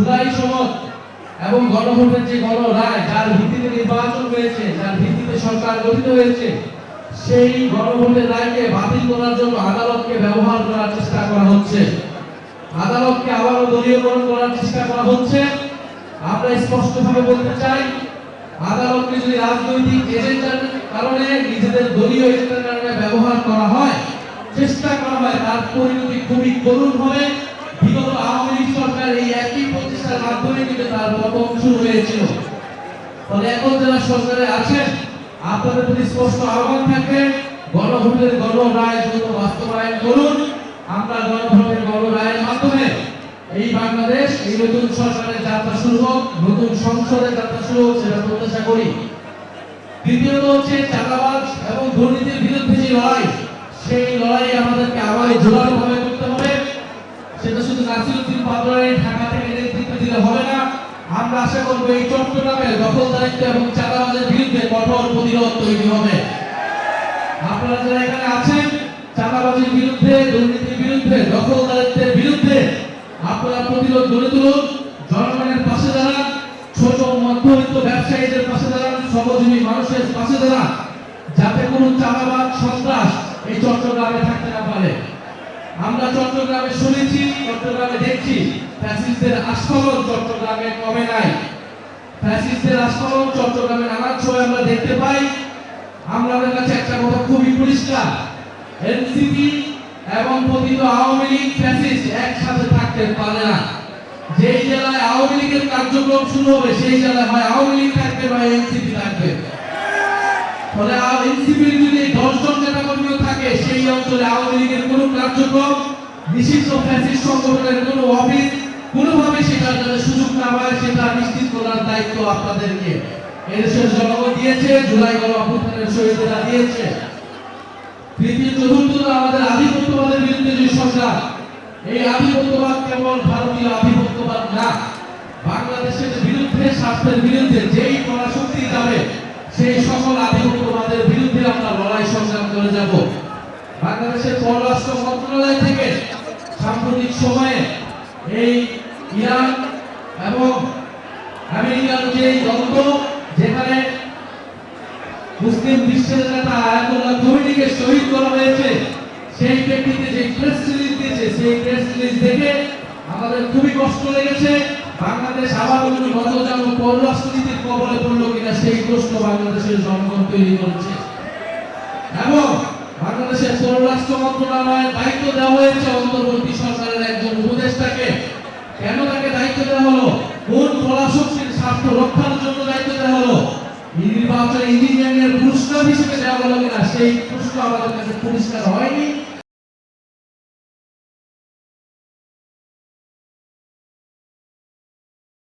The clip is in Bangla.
জুলাই সনদ এবং গণভোটের যে গণরায়, যার ভিত্তিতে নির্বাচন হয়েছে, যার ভিত্তিতে সরকার গঠিত হয়েছে, সেই গণভোটের রায়কে বাতিল করার জন্য আদালতকে ব্যবহার করার চেষ্টা করা হচ্ছে। আদালতকে আবারও দলীয়করণ করার চেষ্টা করা হচ্ছে। আমরা স্পষ্টভাবে বলতে চাই, আদালতকে যদি রাজনৈতিক এজেন্ডার কারণে, নিজেদের দলীয় এজেন্ডার কারণে ব্যবহার করা হয়, চেষ্টা করা হয়, তার পরিণতি খুবই করুণ হবে। বিগত আওয়ামী লীগ সরকার এই একই প্রচেষ্টার মাধ্যমে কিন্তু তার পতন শুরু হয়েছিল। ফলে এখন যারা সরকারে আছেন, আপনাদের প্রতি স্পষ্ট আহ্বান থাকবে, গণভোটের গণরায় দ্রুত বাস্তবায়ন করুন। আমরা গণভোটের গণরায়ের মাধ্যমে এই বাংলাদেশ, এই নতুন সরকারের যাত্রা শুরু হোক, নতুন সংসদের যাত্রা শুরু হোক, সেটা প্রত্যাশা করি। দ্বিতীয়ত হচ্ছে চাঁদাবাজ এবং দুর্নীতির বিরুদ্ধে যে লড়াই, সেই লড়াই আমাদেরকে আবার জোরালো ভাবে করতে হবে। সেটা শুধু নাসিরউদ্দিন পাটোয়ারি ঢাকা থেকে নেতৃত্ব দিলে হবে না। আমরা আশা করব এই চট্টগ্রামে দখলদারিত্ব এবং চাঁদাবাজের বিরুদ্ধে কঠোর প্রতিরোধ তৈরি হবে। আপনারা যারা এখানে আছেন, চাঁদাবাজির বিরুদ্ধে, দুর্নীতির বিরুদ্ধে, দখলদারিত্বের বিরুদ্ধে আপনারা প্রতিরোধ গড়ে তুলুন। জনগণের পাশে দাঁড়ান, ছোট মধ্যবিত্ত ব্যবসায়ীদের পাশে দাঁড়ান, শ্রমজীবী মানুষের পাশে দাঁড়ান, যাতে কোনো চাঁদাবাজ সন্ত্রাস এই চট্টগ্রামে থাকতে না পারে। আমরা চট্টগ্রামে শুনেছি, চট্টগ্রামে দেখছি, ফ্যাসিস্টদের আস্ফালন চট্টগ্রামে কমে নাই। ফ্যাসিস্টদের আস্ফালন চট্টগ্রামে নানান সময় আমরা দেখতে পাই। আমাদের কাছে একটা কথা খুবই পরিষ্কার, এনসিপি এবং পতিত আওয়ামী লীগ ফ্যাসিস্ট একসাথে থাকতে পারে না। যেই জেলায় আওয়ামী লীগের কার্যক্রম শুরু হবে, সেই জেলায় হয় আওয়ামী লীগ থাকবে, নয় এনসিপি থাকবে। ফলে এনসিপির যদি 10 জন নেতাকর্মীও থাকে, সেই অঞ্চলে আওয়ামী লীগের কোনো কার্যক্রম, নিষিদ্ধ ফ্যাসিস্ট সংগঠনের কোনো অফিস কোনোভাবে সেটার জন্য সুযোগ না হয়, সেটা নিশ্চিত করার দায়িত্ব আপনাদেরকে এদেশের জনগণ দিয়েছে, জুলাই গণ অভ্যুত্থানের শহীদরা দিয়েছে। তৃতীয় চতুর্থ, আমাদের আধিপত্যবাদের বিরুদ্ধে যে সংগ্রাম, এই আধিপত্যবাদ কেবল ভারতীয় আধিপত্যবাদ না, বাংলাদেশের বিরুদ্ধে, স্বার্থের বিরুদ্ধে যেই পরাশক্তি যাবে, সেই সকল আধিপত্যবাদের বিরুদ্ধে আমরা লড়াই সংগ্রাম করে যাব। বাংলাদেশের পররাষ্ট্র মন্ত্রণালয় থেকে সাম্প্রতিক সময়ে এই ইরান এবং আমেরিকার যে দ্বন্দ্ব, যেখানে মুসলিম বিশ্বের নেতা আয়াতুল্লাহ খোমেনিকে শহীদ করা হয়েছে, সেই প্রেক্ষিতে যে প্রেস রিলিজ দিয়েছে, সেই প্রেস রিলিজ দেখে আমাদের খুবই কষ্ট লেগেছে। বাংলাদেশ আবার নতজানু পররাষ্ট্রনীতির কবলে পড়লো কিনা, সেই প্রশ্ন বাংলাদেশের জনগণ তৈরি করেছে। এবং বাংলাদেশের পররাষ্ট্র মন্ত্রণালয়ের দায়িত্ব দেওয়া হয়েছে অন্তর্বর্তী সরকারের একজন উপদেষ্টাকে। কেন তাকে দায়িত্ব দেওয়া হলো? কোন পরাশক্তির স্বার্থ রক্ষার জন্য দায়িত্ব দেওয়া হলো? নির্বাচন ইঞ্জিনিয়ারিং এর পুরস্কার হিসেবে দেওয়া হলো কিনা, সেই প্রশ্ন আমাদের কাছে পরিষ্কার হয়নি।